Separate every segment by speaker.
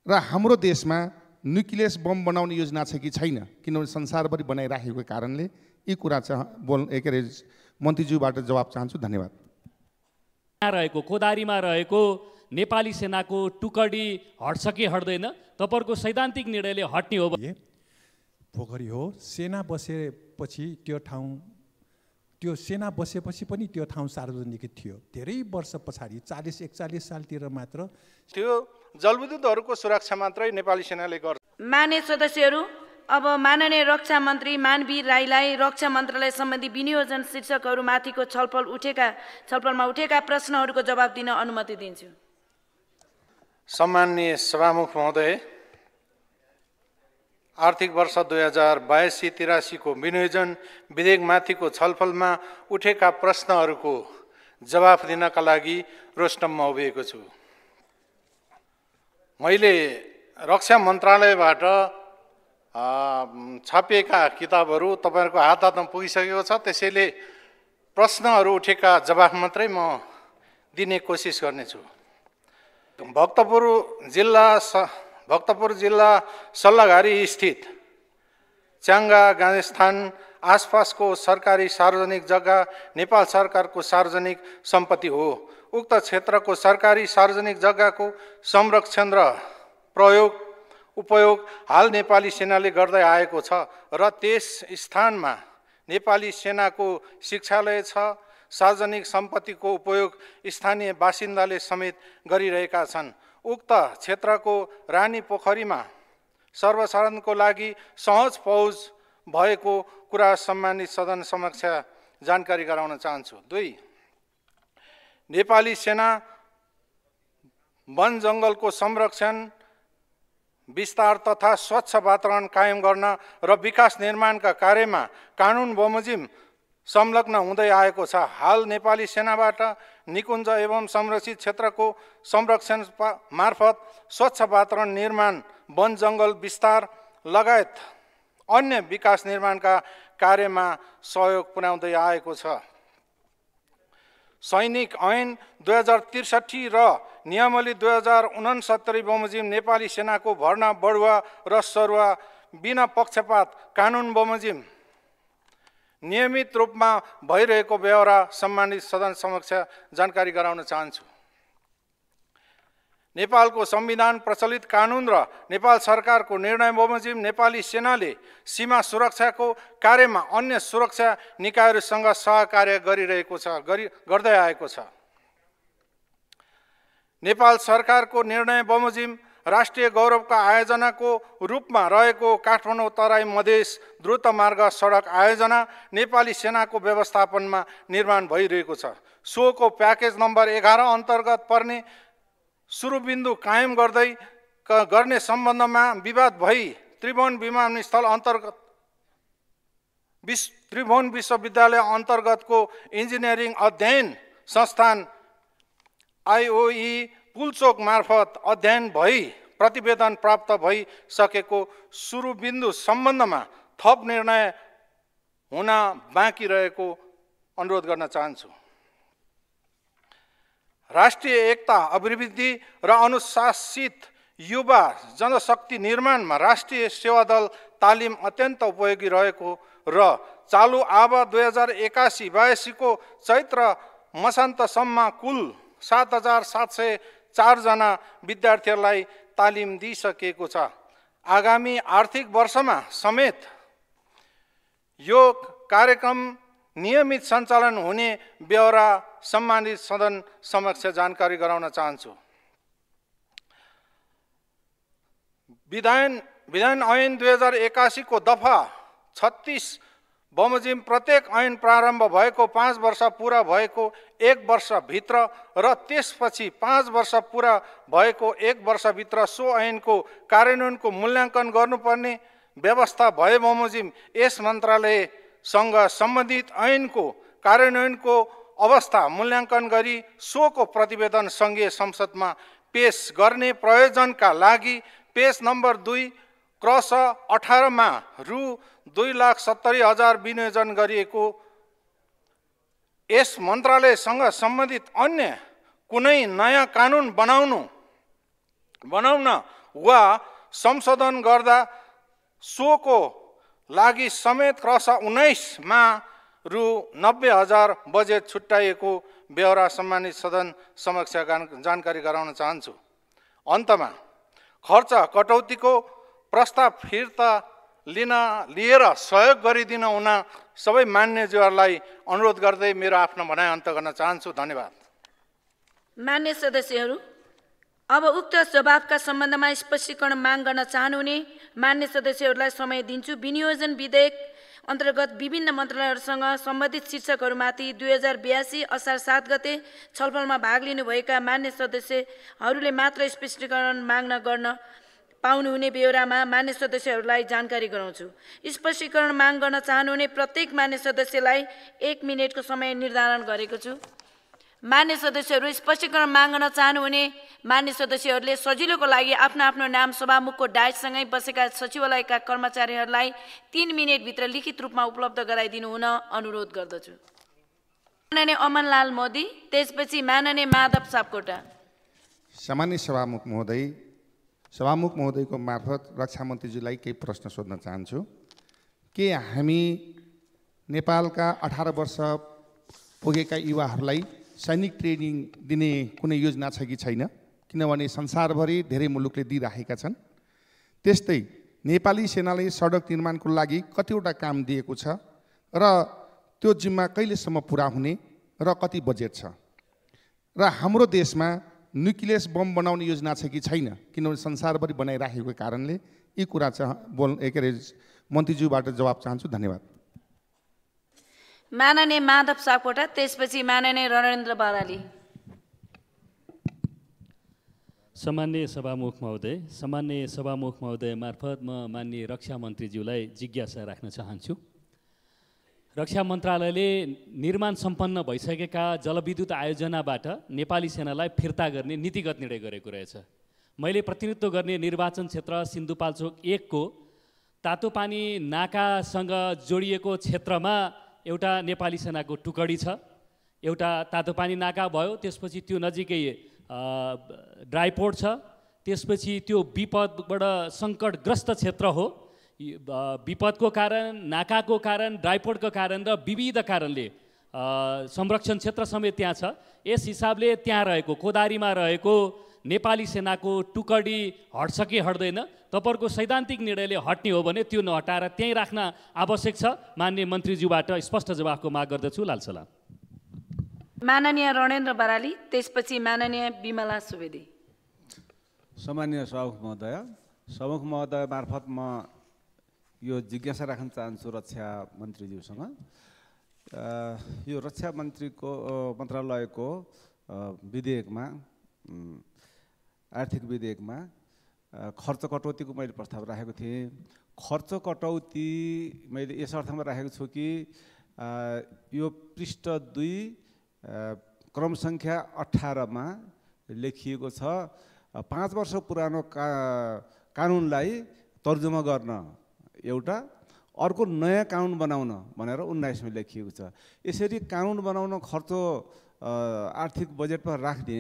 Speaker 1: र हाम्रो देशमा न्युक्लियस बम बनाउने योजना छ कि छैन, किनभने संसारभरि बनाइराखेको कारणले यी कुरा चाहिँ के अरे मन्त्रीज्यूबाट जवाब चाहन्छु। धन्यवाद।
Speaker 2: रहेको कोदारीमा रहेको नेपाली सेनाको टुकडी हट्छ कि हट्दैन? तपाईहरुको सैद्धान्तिक निर्णयले हट्ने हो भने
Speaker 3: पोखरी हो। सेना बसेपछि त्यो सेना बसेपछि पनि त्यो ठाउँ सार्वजनिक थियो। धेरै वर्ष पछाडि 40-41 सालतिर मात्र
Speaker 4: त्यो जलविद्युतहरूको सुरक्षा मात्रै नेपाली सेनाले गर्छ।
Speaker 5: मान्य सदस्यहरू, अब माननीय रक्षा मन्त्री मानवीर राईलाई रक्षा मन्त्रालय सम्बन्धी विनियोजन शीर्षकहरूमाथिको छलफलमा उठेका प्रश्नहरूको जवाब दिन अनुमति दिन्छु।
Speaker 4: सम्माननीय सभामुख महोदय, आर्थिक वर्ष 2082-83 को विनियोजन विधेयकमाथिको छलफलमा उठेका प्रश्नहरूको जवाफ दिनका लागि रोस्टममा उभिएको छु। मैले रक्षा मन्त्रालयबाट छापिएका किताबहरू तपाईहरुको हातमा पुगिसकेको छ, त्यसैले प्रश्नहरू उठेका जवाफ मात्रै म दिने कोसिस गर्नेछु। भक्तपुर जिल्ला सल्लाघारी स्थित च्याङ्गा गाँस्थान आसपासको सरकारी सार्वजनिक जग्गा नेपाल सरकारको सार्वजनिक सम्पत्ति हो। उक्त क्षेत्रको सरकारी सार्वजनिक जग्गाको संरक्षण र उपयोग हाल नेपाली सेनाले गर्दै आएको छ र त्यस स्थानमा नेपाली सेनाको शिक्षालय छ। सार्वजनिक सम्पत्तिको उपयोग स्थानीय बासिन्दाले समेत गरिरहेका छन्। उक्त क्षेत्रको रानी पोखरीमा सर्वसाधारणको लागि सहज पहुँच भएको कुरा सम्मानित सदन समक्ष जानकारी गराउन चाहन्छु। 2, नेपाली सेना वन जङ्गलको संरक्षण, विस्तार तथा स्वच्छ वातावरण कायम गर्न र विकास निर्माणका कार्यमा कानुन बमोजिम संलग्न हुँदै आएको छ। हाल नेपाली सेनाबाट निकुञ्ज एवं संरक्षित क्षेत्रको संरक्षण मार्फत स्वच्छ वातावरण निर्माण, वन जङ्गल विस्तार लगायत अन्य विकास निर्माणका कार्यमा सहयोग पुर्याउँदै आएको छ। सैनिक ऐन 2063 र नियमावली 2069 बमोजिम नेपाली सेनाको भर्ना बढुवा र सरुवा बिना पक्षपात कानुन बमोजिम नियमित रूपमा भइरहेको ब्यौरा सम्मानित सदन समक्ष जानकारी गराउन चाहन्छु। नेपालको संविधान, प्रचलित कानुन र नेपाल सरकारको निर्णय बमोजिम नेपाली सेनाले सीमा सुरक्षाको कार्यमा अन्य सुरक्षा निकायहरूसँग सहकार्य गर्दै आएको छ। नेपाल सरकारको निर्णय बमोजिम राष्ट्रिय गौरवका आयोजनाको रूपमा रहेको काठमाडौँ तराई मधेस द्रुत मार्ग सडक आयोजना नेपाली सेनाको व्यवस्थापनमा निर्माण भइरहेको छ। सोको प्याकेज नम्बर 11 अन्तर्गत पर्ने सुरुबिन्दु कायम गर्ने सम्बन्धमा विवाद भई त्रिभुवन विमानस्थल अन्तर्गत त्रिभुवन विश्वविद्यालय अन्तर्गतको इन्जिनियरिङ अध्ययन संस्थान IOE पुलचोक मार्फत अध्ययन भई प्रतिवेदन प्राप्त भइसकेको सुरुबिन्दु सम्बन्धमा थप निर्णय हुन बाँकी रहेको अनुरोध गर्न चाहन्छु। राष्ट्रिय एकता, अभिवृद्धि र अनुशासित युवा जनशक्ति निर्माणमा राष्ट्रिय सेवा दल तालिम अत्यन्त उपयोगी रहेको र चालु आव 2081-82 को चैत्र मसान्तसम्म कुल 7704 जना विद्यार्थीहरूलाई तालिम दिइसकेको छ। आगामी आर्थिक वर्षमा समेत यो कार्यक्रम नियमित सञ्चालन हुने ब्यौरा सम्मानित सदन समक्ष जानकारी गराउन चाहन्छु। विधान ऐन 2081 को दफा 36 बमोजिम प्रत्येक ऐन प्रारम्भ भएको 5 वर्ष पुरा भएको 1 वर्षभित्र र त्यसपछि 5 वर्ष पुरा भएको 1 वर्षभित्र सो ऐनको कार्यान्वयनको मूल्याङ्कन गर्नुपर्ने व्यवस्था भए बमोजिम यस मन्त्रालयसँग सम्बन्धित ऐनको कार्यान्वयनको अवस्था मूल्याङ्कन गरी सोको प्रतिवेदन सङ्घीय संसदमा पेश गर्ने प्रयोजनका लागि पेज नम्बर 2/18 मा रु 2,70,000 विनियोजन गरिएको यस मन्त्रालयसँग सम्बन्धित अन्य कुनै नयाँ कानुन बनाउन वा संशोधन गर्दा सोको लागि समेत क्रस 19मा रु 90,000 बजेट छुट्याइएको बेहोरा सम्मानित सदन समक्ष जानकारी गराउन चाहन्छु। अन्तमा खर्च कटौतीको प्रस्ताव फिर्ता लिएर सहयोग गरिदिन हुन सबै मान्यज्यूहरूलाई अनुरोध गर्दै मेरो आफ्नो भनाइ अन्त्य गर्न चाहन्छु। धन्यवाद।
Speaker 5: मान्य सदस्यहरू, अब उक्त जवाफका सम्बन्धमा स्पष्टीकरण माग गर्न चाहनुहुने मान्य सदस्यहरूलाई समय दिन्छु। विनियोजन विधेयक अन्तर्गत विभिन्न मन्त्रालयहरूसँग सम्बन्धित शीर्षकहरूमाथि 2082 असार 7 गते छलफलमा भाग लिनुभएका मान्य सदस्यहरूले मात्र स्पष्टीकरण माग्न गर्न पाउनुहुने बेहोरामा मान्य सदस्यहरूलाई जानकारी गराउँछु। स्पष्टीकरण माग गर्न चाहनुहुने प्रत्येक मान्य सदस्यलाई 1 मिनेटको समय निर्धारण गरेको छु। मान्य सदस्यहरू, स्पष्टीकरण माग्न चाहनुहुने मान्य सदस्यहरूले सजिलोको लागि आफ्नो आफ्नो नाम सभामुखको डायटसँगै बसेका सचिवालयका कर्मचारीहरूलाई 3 मिनेटभित्र लिखित रूपमा उपलब्ध गराइदिनु हुन अनुरोध गर्दछु। माननीय अमनलाल मोदी, त्यसपछि माननीय माधव सापकोटा।
Speaker 1: सामान्य सभामुख महोदयको मार्फत रक्षा मन्त्रीज्यूलाई केही प्रश्न सोध्न चाहन्छु। के हामी नेपालका 18 वर्ष पुगेका युवाहरूलाई सैनिक ट्रेनिङ दिने कुनै योजना छ कि छैन? किनभने संसारभरि धेरै मुलुकले दिइराखेका छन्। त्यस्तै नेपाली सेनाले सडक निर्माणको लागि कतिवटा काम दिएको छ र त्यो जिम्मा कहिलेसम्म पुरा हुने र कति बजेट छ? र हाम्रो देशमा न्युक्लियस बम बनाउने योजना छ कि छैन? किनभने संसारभरि बनाइराखेको कारणले यी कुरा मन्त्रीज्यूबाट जवाब चाहन्छु। धन्यवाद।
Speaker 5: माननीय माधव सापकोटा, त्यसपछि माननीय रणेन्द्र बराली।
Speaker 2: सामान्य सभामुख महोदय मार्फत म माननीय रक्षा मन्त्रीज्यूलाई जिज्ञासा राख्न चाहन्छु। रक्षा मन्त्रालयले निर्माण सम्पन्न भइसकेका जलविद्युत आयोजनाबाट नेपाली सेनालाई फिर्ता गर्ने नीतिगत निर्णय गरेको रहेछ। मैले प्रतिनिधित्व गर्ने निर्वाचन क्षेत्र सिन्धुपाल्चोक 1 को तातोपानी नाकासँग जोडिएको क्षेत्रमा एउटा नेपाली सेनाको टुकडी छ। एउटा तातोपानी नाका भयो, त्यसपछि त्यो नजिकै ड्राइपोर्ट छ, त्यसपछि त्यो विपदबाट सङ्कटग्रस्त क्षेत्र हो। विपदको कारण, नाकाको कारण, ड्राइपोर्टको कारण र विविध कारणले संरक्षण क्षेत्र समेत त्यहाँ छ। यस हिसाबले त्यहाँ रहेको कोदारीमा रहेको नेपाली सेनाको टुकडी हट्छ कि हट्दैन? तपाईँहरूको सैद्धान्तिक निर्णयले हट्ने हो भने त्यो नहटाएर त्यहीँ राख्न आवश्यक छ। माननीय मन्त्रीज्यूबाट स्पष्ट जवाफको माग गर्दछु। लाल सलाम।
Speaker 5: माननीय रणेन्द्र बराली, त्यसपछि माननीय बिमला सुवेदी।
Speaker 6: सामान्य सभामुख महोदय मार्फत म यो जिज्ञासा राख्न चाहन्छु रक्षा मन्त्रीज्यूसँग। यो रक्षा मन्त्रालयको विधेयकमा, आर्थिक विधेयकमा खर्च कटौतीको मैले प्रस्ताव राखेको थिएँ। खर्च कटौती मैले यस अर्थमा राखेको छु कि यो पृष्ठ 2 क्रम सङ्ख्या 18 मा लेखिएको छ 5 वर्ष पुरानो कानुनलाई तर्जुमा गर्न एउटा, अर्को नयाँ कानुन बनाउन भनेर 19 मा लेखिएको छ। यसरी कानुन बनाउन खर्च आर्थिक बजेटमा राख्ने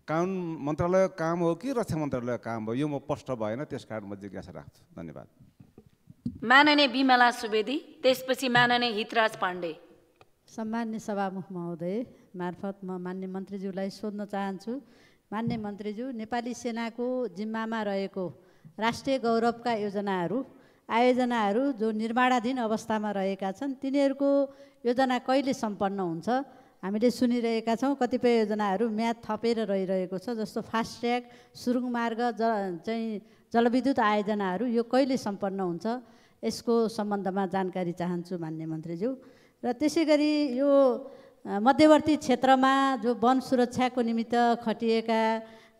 Speaker 6: कानुन मन्त्रालय काम हो कि रक्षा मन्त्रालय काम हो? यो म स्पष्ट भएन, त्यसकारण म जिज्ञासा राख्छु। धन्यवाद।
Speaker 5: माननीय बिमला सुवेदी, त्यसपछि माननीय हितराज पाण्डे।
Speaker 7: सम्मान्य सभामुख महोदय मार्फत म मान्य मन्त्रीज्यूलाई सोध्न चाहन्छु। मान्य मन्त्रीज्यू, नेपाली सेनाको जिम्मामा रहेको राष्ट्रिय गौरवका आयोजनाहरू जो निर्माणाधीन अवस्थामा रहेका छन्, तिनीहरूको योजना कहिले सम्पन्न हुन्छ? हामीले सुनिरहेका छौँ कतिपय योजनाहरू म्याद थपेर रहिरहेको छ, जस्तो फास्ट ट्र्याक, सुरुङ मार्ग जलविद्युत आयोजनाहरू यो कहिले सम्पन्न हुन्छ? यसको सम्बन्धमा जानकारी चाहन्छु मान्य मन्त्रीज्यू। र त्यसै गरी यो मध्यवर्ती क्षेत्रमा जो वन सुरक्षाको निमित्त खटिएका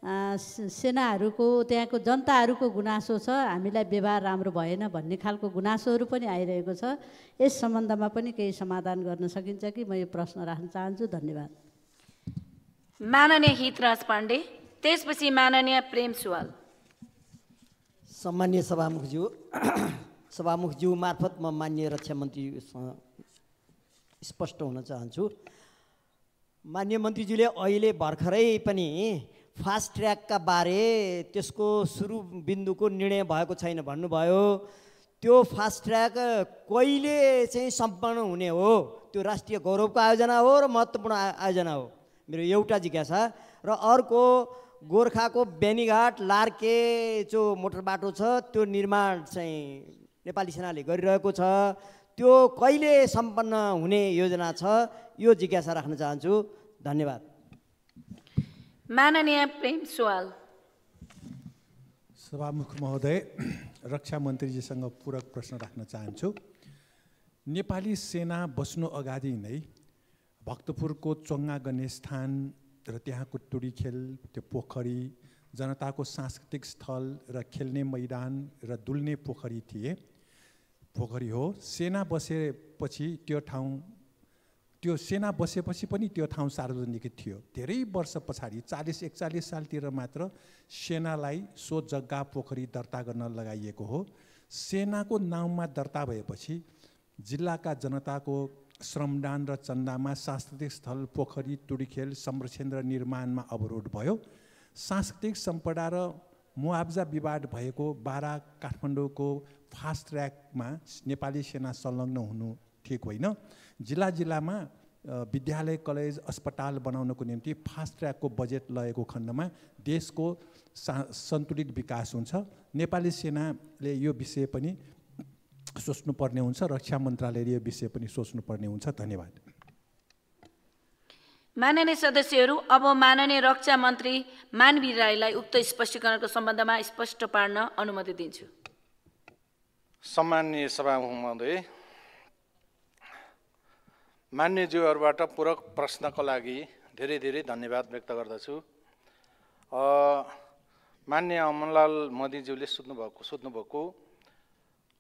Speaker 7: सेनाहरूको त्यहाँको जनताहरूको गुनासो छ, हामीलाई व्यवहार राम्रो भएन भन्ने खालको गुनासोहरू पनि आइरहेको छ। यस सम्बन्धमा पनि केही समाधान गर्न सकिन्छ कि? म यो प्रश्न राख्न चाहन्छु। धन्यवाद।
Speaker 5: माननीय हितराज पाण्डे, त्यसपछि माननीय प्रेम सुवाल।
Speaker 8: सम्मान्य सभामुखज्यू मार्फत म मान्य रक्षा मन्त्रीसँग स्पष्ट हुन चाहन्छु। मान्य मन्त्रीज्यूले अहिले भर्खरै पनि फास्ट ट्र्याकका बारे त्यसको सुरु बिन्दुको निर्णय भएको छैन भन्नुभयो। त्यो फास्ट ट्र्याक कहिले चाहिँ सम्पन्न हुने हो? त्यो राष्ट्रिय गौरवको आयोजना हो र महत्त्वपूर्ण आयोजना हो, मेरो एउटा जिज्ञासा। र अर्को, गोर्खाको बेनीघाट लार्के जो मोटर बाटो छ त्यो निर्माण चाहिँ नेपाली सेनाले गरिरहेको छ, त्यो कहिले सम्पन्न हुने योजना छ? यो जिज्ञासा राख्न चाहन्छु। धन्यवाद।
Speaker 5: माननीय प्रेम सुवाल।
Speaker 3: सभामुख महोदय, रक्षा मन्त्रीजीसँग पूरक प्रश्न राख्न चाहन्छु। नेपाली सेना बस्नु अगाडि नै भक्तपुरको चोङ्गा गणेशस्थान र त्यहाँको टुडीखेल, त्यो पोखरी, जनताको सांस्कृतिक स्थल र खेल्ने मैदान र दुल्ने पोखरी हो। सेना बसेपछि पनि त्यो ठाउँ सार्वजनिक थियो। धेरै वर्ष पछाडि 40-41 सालतिर मात्र सेनालाई सो जग्गा पोखरी दर्ता गर्न लगाइएको हो। सेनाको नाउँमा दर्ता भएपछि जिल्लाका जनताको श्रमदान र चन्दामा सांस्कृतिक स्थल, पोखरी, टुडीखेल संरक्षण र निर्माणमा अवरोध भयो। सांस्कृतिक सम्पदा र मुआब्जा विवाद भएको बारा काठमाडौँको फास्ट ट्र्याकमा नेपाली सेना संलग्न हुनु ठिक होइन। जिल्लामा विद्यालय, कलेज, अस्पताल बनाउनको निम्ति फास्ट ट्र्याकको बजेट लगेको खण्डमा देशको सन्तुलित विकास हुन्छ। नेपाली सेनाले यो विषय पनि सोच्नुपर्ने हुन्छ, रक्षा मन्त्रालयले यो विषय पनि सोच्नुपर्ने हुन्छ। धन्यवाद।
Speaker 5: माननीय सदस्यहरू, अब माननीय रक्षा मन्त्री मानवी राईलाई उक्त स्पष्टीकरणको सम्बन्धमा स्पष्ट पार्न अनुमति दिन्छु।
Speaker 4: सम्माननीय सभामुख महोदय, मान्यज्यूहरूबाट पूरक प्रश्नको लागि धेरै धेरै धन्यवाद व्यक्त गर्दछु। मान्य अमनलाल मोदीज्यूले सोध्नुभएको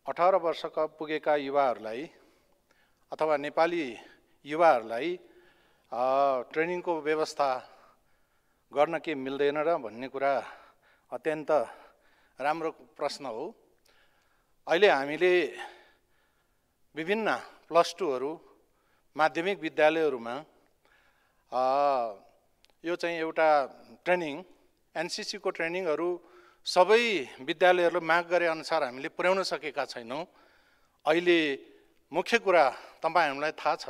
Speaker 4: 18 वर्षका पुगेका युवाहरूलाई अथवा नेपाली युवाहरूलाई ट्रेनिङको व्यवस्था गर्न के मिल्दैन र भन्ने कुरा अत्यन्त राम्रो प्रश्न हो। अहिले हामीले विभिन्न +2हरू माध्यमिक विद्यालयहरूमा यो चाहिँ एउटा ट्रेनिङ, एनसीसीको ट्रेनिङहरू सबै विद्यालयहरूले माग गरे अनुसार हामीले पुर्याउन सकेका छैनौँ। अहिले मुख्य कुरा तपाईहरुलाई थाहा छ,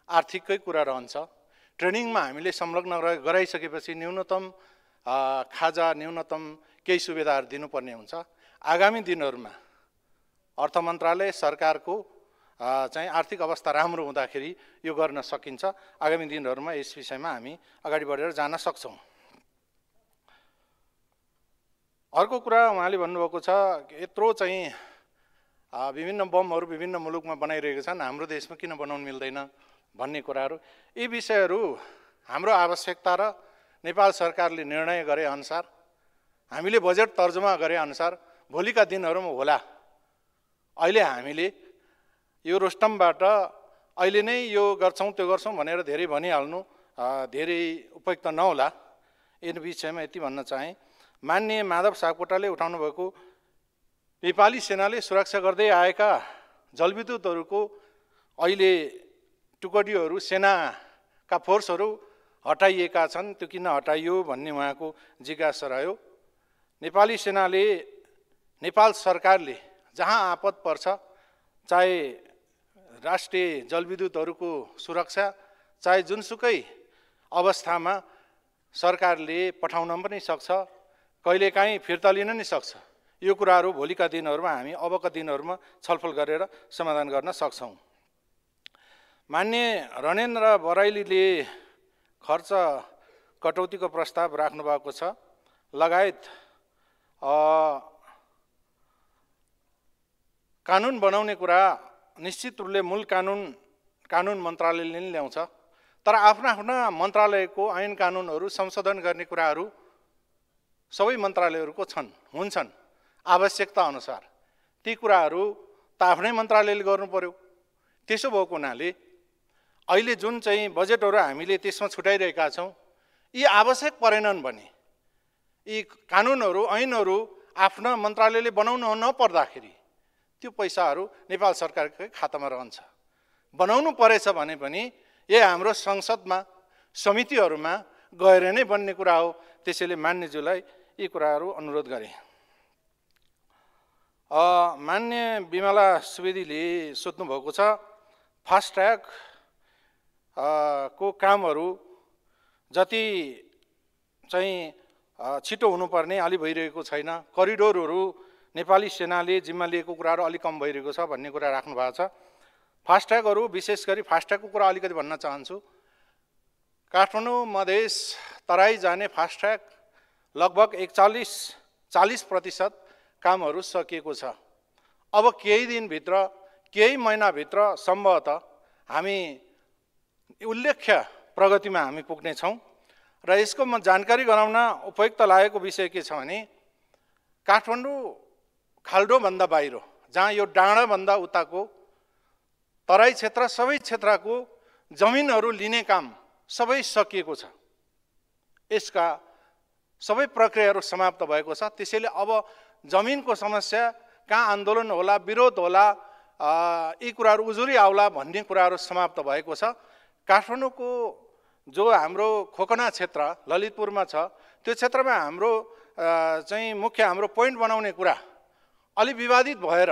Speaker 4: आर्थिककै कुरा रहन्छ। ट्रेनिङमा हामीले संलग्न गराइसकेपछि न्यूनतम खाजा, न्यूनतम केही सुविधाहरू दिनुपर्ने हुन्छ। आगामी दिनहरूमा अर्थ मन्त्रालय, सरकारको चाहिँ आर्थिक अवस्था राम्रो हुँदाखेरि यो गर्न सकिन्छ। आगामी दिनहरूमा यस विषयमा हामी अगाडि बढेर जान सक्छौँ। अर्को कुरा उहाँले भन्नुभएको छ, यत्रो चाहिँ विभिन्न बमहरू विभिन्न मुलुकमा बनाइरहेका छन्, हाम्रो देशमा किन बनाउन मिल्दैन भन्ने कुराहरू। यी विषयहरू हाम्रो आवश्यकता र नेपाल सरकारले निर्णय गरे अनुसार, हामीले बजेट तर्जुमा गरे अनुसार भोलिका दिनहरूमा होला। अहिले हामीले यो रोस्टमबाट अहिले नै यो गर्छौँ त्यो गर्छौँ भनेर धेरै भनिहाल्नु धेरै उपयुक्त नहोला। यस विषयमा यति भन्न चाहे, माननीय माधव सापकोटाले उठाउनु भएको नेपाली सेनाले सुरक्षा गर्दै आएका जलविद्युतहरूको अहिले टुकडीहरू, सेनाका फोर्सहरू हटाइएका छन्, त्यो किन हटाइयो भन्ने उहाँको जिज्ञासा रह्यो। नेपाली सेनाले, नेपाल सरकारले जहाँ आपद पर्छ, चाहे राष्ट्रिय जलविद्युतहरूको सुरक्षा, चाहे जुनसुकै अवस्थामा सरकारले पठाउन पनि सक्छ, कहिलेकाहीँ फिर्ता लिन नि सक्छ। यो कुराहरू भोलिका दिनहरूमा हामी अबका दिनहरूमा छलफल गरेर समाधान गर्न सक्छौँ। माननीय रणेन्द्र बराइलीले खर्च कटौतीको प्रस्ताव राख्नु भएको छ, लगायत कानुन बनाउने कुरा निश्चित रूपले मूल कानुन मन्त्रालयले नै ल्याउँछ। तर आफ्ना मन्त्रालयको ऐन कानुनहरू संशोधन गर्ने कुराहरू सबै मन्त्रालयहरूको हुन्छन् आवश्यकता अनुसार। ती कुराहरू त आफ्नै मन्त्रालयले गर्नु पर्यो। त्यसो भएको हुनाले अहिले जुन चाहिँ बजेटहरू हामीले त्यसमा छुटाइरहेका छौँ, यी आवश्यक परेनन् भने यी कानुनहरू, ऐनहरू आफ्ना मन्त्रालयले बनाउनु नपर्दाखेरि त्यो पैसाहरू नेपाल सरकारकै खातामा रहन्छ। बनाउनु परेछ भने पनि यही हाम्रो संसदमा, समितिहरूमा गएर नै बन्ने कुरा हो। त्यसैले मान्यज्यूलाई यी कुराहरू अनुरोध गरेँ। मान्य बिमला सुवेदीले सोध्नुभएको छ फास्ट ट्र्याक को कामहरू जति चाहिँ छिटो हुनुपर्ने अलि भइरहेको छैन, करिडोरहरू नेपाली सेनाले जिम्मा लिएको कुराहरू अलिक कम भइरहेको छ भन्ने कुरा राख्नु भएको छ। फास्ट ट्र्याकहरू विशेष गरी फास्ट ट्र्याकको कुरा अलिकति भन्न चाहन्छु। काठमाडौँ मधेस तराई जाने फास्ट ट्र्याक लगभग 40% कामहरू सकिएको छ। अब केही दिनभित्र केही महिनाभित्र सम्भवतः हामी उल्लेख्य प्रगतिमा हामी पुग्नेछौँ। र यसको म जानकारी गराउन उपयुक्त लागेको विषय के छ भने काठमाडौँ खाल्डोभन्दा बाहिर जहाँ यो डाँडाभन्दा उताको तराई क्षेत्र सबै क्षेत्रको जमिनहरू लिने काम सबै सकिएको छ। यसका सबै प्रक्रियाहरू समाप्त भएको छ। त्यसैले अब जमिनको समस्या कहाँ आन्दोलन होला, विरोध होला, यी कुराहरू उजुरी आउला भन्ने कुराहरू समाप्त भएको छ। काठमाडौँको जो हाम्रो खोकना क्षेत्र ललितपुरमा छ त्यो क्षेत्रमा हाम्रो चाहिँ मुख्य हाम्रो पोइन्ट बनाउने कुरा अलि विवादित भएर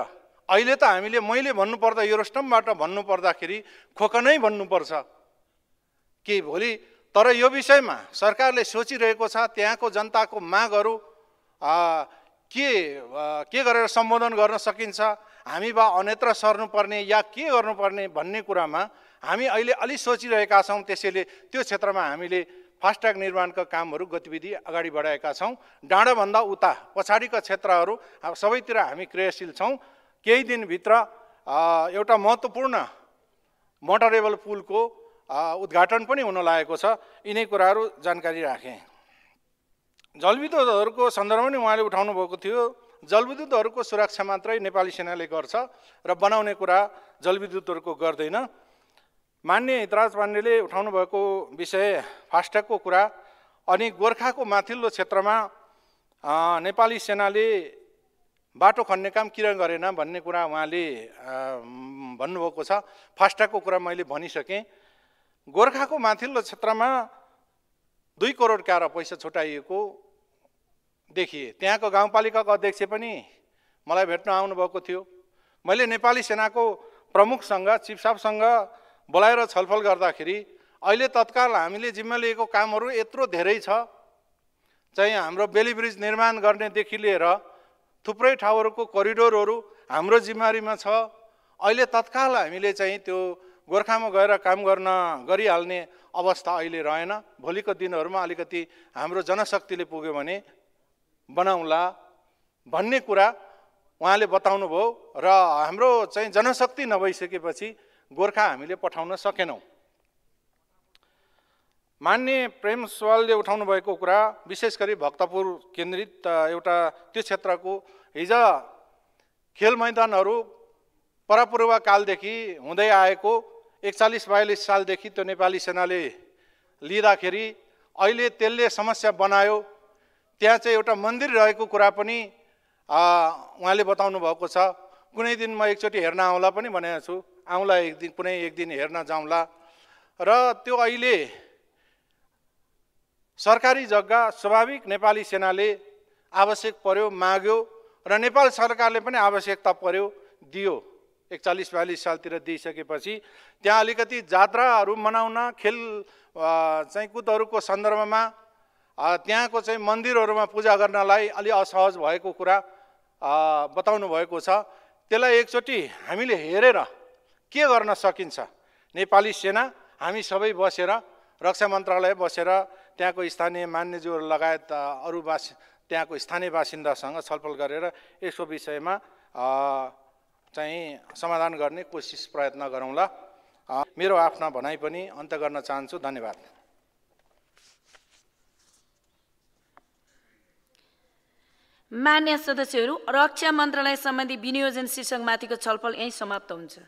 Speaker 4: अहिले त मैले भन्नुपर्दा युरोस्टमबाट भन्नुपर्दाखेरि खोकनै भन्नुपर्छ कि भोलि, तर यो विषयमा सरकारले सोचिरहेको छ त्यहाँको जनताको मागहरू के गरेर सम्बोधन गर्न सकिन्छ, हामी बा अन्यत्र सर्नुपर्ने या के गर्नुपर्ने भन्ने कुरामा हामी अहिले अलि सोचिरहेका छौँ। त्यसैले त्यो क्षेत्रमा हामीले फास्ट्याग निर्माणका कामहरू गतिविधि अगाडि बढाएका छौँ। डाँडाभन्दा उता पछाडिका क्षेत्रहरू सबैतिर हामी क्रियाशील छौँ। केही दिनभित्र एउटा महत्त्वपूर्ण मोटरेबल पुलको उद्घाटन पनि हुन लागेको छ। यिनै कुराहरू जानकारी राखेँ। जलविद्युतहरूको सन्दर्भमा पनि उहाँले उठाउनु भएको थियो। जलविद्युतहरूको सुरक्षा मात्रै नेपाली सेनाले गर्छ र बनाउने कुरा जलविद्युतहरूको गर्दैन। मान्य हितराज पाण्डेले उठाउनु भएको विषय फास्ट्यागको कुरा अनि गोर्खाको माथिल्लो क्षेत्रमा नेपाली सेनाले बाटो खन्ने काम किन गरेन भन्ने कुरा उहाँले भन्नुभएको छ। फास्ट्यागको कुरा मैले भनिसकेँ। गोर्खाको माथिल्लो क्षेत्रमा 2 करोड क्यार पैसा छुटाइएको देखिए। त्यहाँको गाउँपालिकाको अध्यक्ष पनि मलाई भेट्न आउनुभएको थियो। मैले नेपाली सेनाको प्रमुखसँग चिफ साहबसँग बोलाएर छलफल गर्दाखेरि अहिले तत्काल हामीले जिम्मा लिएको कामहरू यत्रो धेरै छ, चाहिँ हाम्रो बेली ब्रिज निर्माण गर्नेदेखि लिएर थुप्रै ठाउँहरूको करिडोरहरू हाम्रो जिम्मेवारीमा छ। अहिले तत्काल हामीले चाहिँ त्यो गोर्खामा गएर काम गरिहाल्ने अवस्था अहिले रहेन। भोलिको दिनहरूमा अलिकति हाम्रो जनशक्तिले पुग्यो भने बनाउँला भन्ने कुरा उहाँले बताउनु भयो र हाम्रो चाहिँ जनशक्ति नभइसकेपछि गोर्खा हामीले पठाउन सकेनौँ। मान्य प्रेम सुवालले उठाउनु भएको कुरा विशेष गरी भक्तपुर केन्द्रित एउटा त्यो क्षेत्रको हिजो खेल मैदानहरू परपूर्व कालदेखि हुँदै आएको 41-42 सालदेखि त्यो नेपाली सेनाले लिँदाखेरि अहिले त्यसले समस्या बनायो। त्यहाँ चाहिँ एउटा मन्दिर रहेको कुरा पनि उहाँले बताउनु भएको छ। कुनै दिन म एकचोटि हेर्न आउँला पनि भनेको छु। आउँला कुनै एक दिन हेर्न जाउँला। र त्यो अहिले सरकारी जग्गा स्वाभाविक नेपाली सेनाले आवश्यक पर्यो, माग्यो र नेपाल सरकारले पनि आवश्यकता पर्यो, दियो। 41-42 सालतिर दिइसकेपछि त्यहाँ अलिकति जात्राहरू मनाउन, खेल चाहिँ कुदहरूको सन्दर्भमा त्यहाँको चाहिँ मन्दिरहरूमा पूजा गर्नलाई अलि असहज भएको कुरा बताउनु भएको छ। त्यसलाई एकचोटि हामीले हेरेर के गर्न सकिन्छ, नेपाली सेना हामी सबै बसेर रक्षा मन्त्रालय बसेर त्यहाँको स्थानीय मान्यज्यूहरू लगायत अरू त्यहाँको स्थानीय बासिन्दासँग छलफल गरेर यसको विषयमा चाहिँ समाधान गर्ने कोसिस प्रयत्न गरौँला। मेरो आफ्ना भनाइ पनि अन्त्य गर्न चाहन्छु। धन्यवाद।
Speaker 5: मान्य सदस्यहरू, रक्षा मन्त्रालय सम्बन्धी विनियोजन शीर्षकमाथिको छलफल यहीँ समाप्त हुन्छ।